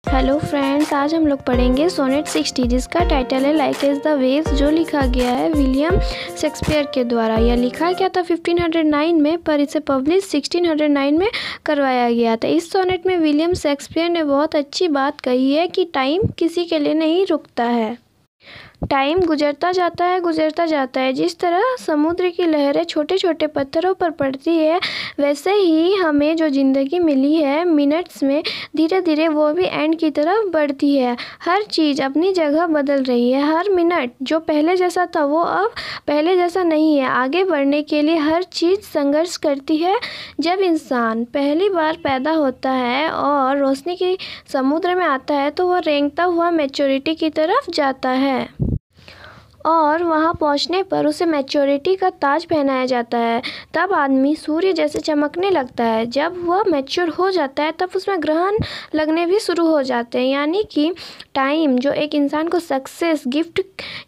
Hello friends, आज हम लोग पढ़ेंगे सोनेट 60 जिसका टाइटल है लाइक एज द वेव्स, जो लिखा गया है विलियम शेक्सपियर के द्वारा। यह लिखा गया था 1509 में, पर इसे पब्लिश 1609 में करवाया गया था। इस सोनेट में विलियम शेक्सपियर ने बहुत अच्छी बात कही है कि टाइम किसी के लिए नहीं रुकता है। टाइम गुजरता जाता है। जिस तरह समुद्र की लहरें छोटे छोटे पत्थरों पर पड़ती है, वैसे ही हमें जो ज़िंदगी मिली है मिनट्स में, धीरे धीरे वो भी एंड की तरफ बढ़ती है। हर चीज़ अपनी जगह बदल रही है। हर मिनट जो पहले जैसा था वो अब पहले जैसा नहीं है। आगे बढ़ने के लिए हर चीज़ संघर्ष करती है। जब इंसान पहली बार पैदा होता है और रोशनी के समुद्र में आता है तो वह रेंगता हुआ मैच्योरिटी की तरफ जाता है और वहाँ पहुँचने पर उसे मैच्योरिटी का ताज पहनाया जाता है। तब आदमी सूर्य जैसे चमकने लगता है। जब वह मैच्योर हो जाता है तब उसमें ग्रहण लगने भी शुरू हो जाते हैं। यानी कि टाइम जो एक इंसान को सक्सेस गिफ्ट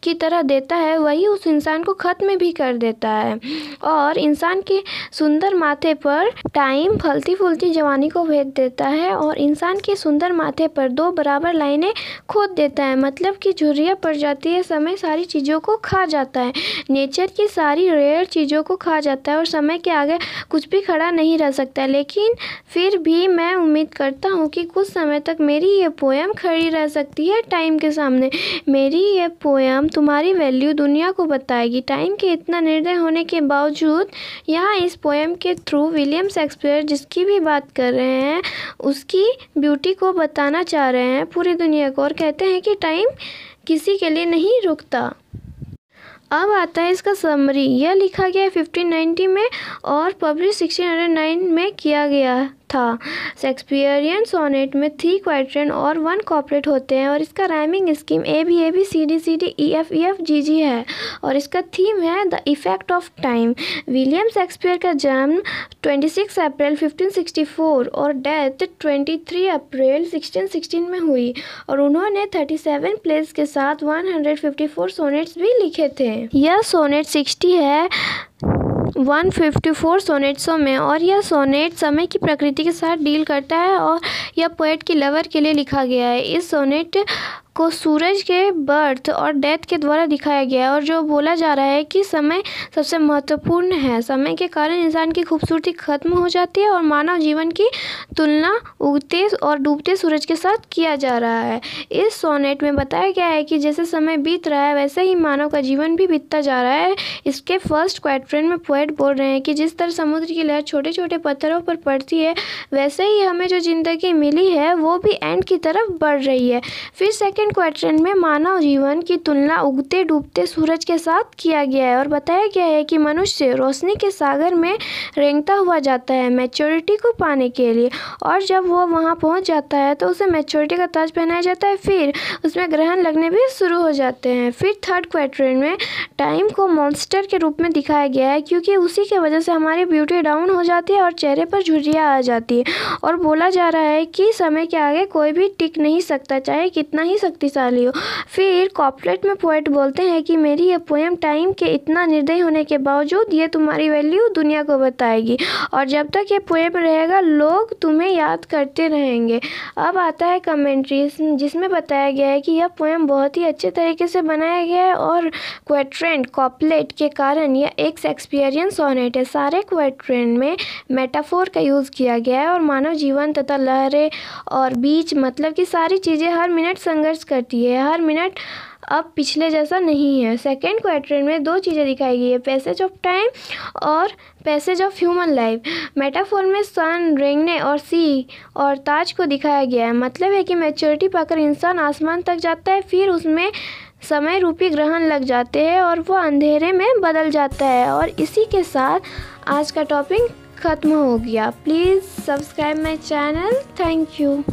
की तरह देता है, वही उस इंसान को ख़त्म भी कर देता है। और इंसान के सुंदर माथे पर टाइम फलती फूलती जवानी को भेज देता है और इंसान के सुंदर माथे पर दो बराबर लाइनें खोद देता है। मतलब कि झुर्रियाँ पड़ जाती है। समय सारी चीज़ों को खा जाता है, नेचर की सारी रेयर चीज़ों को खा जाता है और समय के आगे कुछ भी खड़ा नहीं रह सकता। लेकिन फिर भी मैं उम्मीद करता हूँ कि कुछ समय तक मेरी ये पोएम खड़ी रह सकती है टाइम के सामने। मेरी ये पोएम तुम्हारी वैल्यू दुनिया को बताएगी। टाइम के इतना निर्दय होने के बावजूद यहाँ इस पोएम के थ्रू विलियम शेक्सपियर जिसकी भी बात कर रहे हैं, उसकी ब्यूटी को बताना चाह रहे हैं पूरी दुनिया को, और कहते हैं कि टाइम किसी के लिए नहीं रुकता। अब आता है इसका समरी। यह लिखा गया है 1590 में और पब्लिश 1609 में किया गया था। शेक्सपियरियन सोनेट में 3 क्वाड्रेंट और 1 कॉपलेट होते हैं और इसका rhyming scheme AB CD EF GG है और इसका थीम है the effect of time. William Shakespeare का जन्म 26 अप्रैल 1564 और डेथ 23 अप्रैल 1616 में हुई और उन्होंने 37 प्लेस के साथ 154 सोनेट्स भी लिखे थे। यह सोनेट 60 है 154 सोनेट्सों में, और यह सोनेट समय की प्रकृति के साथ डील करता है और यह पोएट की लवर के लिए लिखा गया है। इस सोनेट को सूरज के बर्थ और डेथ के द्वारा दिखाया गया है और जो बोला जा रहा है कि समय सबसे महत्वपूर्ण है। समय के कारण इंसान की खूबसूरती खत्म हो जाती है और मानव जीवन की तुलना उगते और डूबते सूरज के साथ किया जा रहा है। इस सोनेट में बताया गया है कि जैसे समय बीत रहा है वैसे ही मानव का जीवन भी बीतता जा रहा है। इसके फर्स्ट क्वाड्रेंट में पोएट बोल रहे हैं कि जिस तरह समुद्र की लहर छोटे छोटे पत्थरों पर पड़ती है, वैसे ही हमें जो ज़िंदगी मिली है वो भी एंड की तरफ बढ़ रही है। फिर सेकेंड क्वाड्रेंट में मानव जीवन की तुलना उगते डूबते सूरज के साथ किया गया है और बताया गया है कि मनुष्य रोशनी के सागर में रेंगता हुआ जाता है मैच्योरिटी को पाने के लिए, और जब वो वहाँ पहुँच जाता है तो उसे मैच्योरिटी का ताज पहनाया जाता है। फिर उसमें ग्रहण लगने भी शुरू हो जाते हैं। फिर थर्ड क्वाड्रेंट में टाइम को मॉन्स्टर के रूप में दिखाया गया है, क्योंकि उसी की वजह से हमारी ब्यूटी डाउन हो जाती है और चेहरे पर झुर्रियाँ आ जाती है और बोला जा रहा है कि समय के आगे कोई भी टिक नहीं सकता, चाहे कितना ही शक्तिशाली हो। फिर कॉपलेट में पोएट बोलते हैं कि मेरी ये पोएम टाइम के इतना निर्दयी होने के बावजूद ये तुम्हारी वैल्यू दुनिया को बताएगी और जब तक ये पोएम रहेगा लोग तुम्हें याद करते रहेंगे। अब आता है कमेंट्री जिसमें बताया गया है कि यह पोएम बहुत ही अच्छे तरीके से बनाया गया है और क्वाड्रेंट कॉपलेट के कारण यह एक शेक्सपियरियन सोनेट है। सारे क्वाड्रेंट में मेटाफोर का यूज़ किया गया है और मानव जीवन तथा लहरें और बीच, मतलब कि सारी चीज़ें हर मिनट संघर्ष करती है। हर मिनट अब पिछले जैसा नहीं है। सेकेंड क्वाड्रेंट में 2 चीज़ें दिखाई गई है, पैसेज ऑफ टाइम और passage of human life. Metaphor में सन, रेंगने और सी और ताज को दिखाया गया है। मतलब है कि मैच्योरिटी पाकर इंसान आसमान तक जाता है, फिर उसमें समय रूपी ग्रहण लग जाते हैं और वो अंधेरे में बदल जाता है। और इसी के साथ आज का टॉपिक ख़त्म हो गया। Please subscribe my channel. Thank you.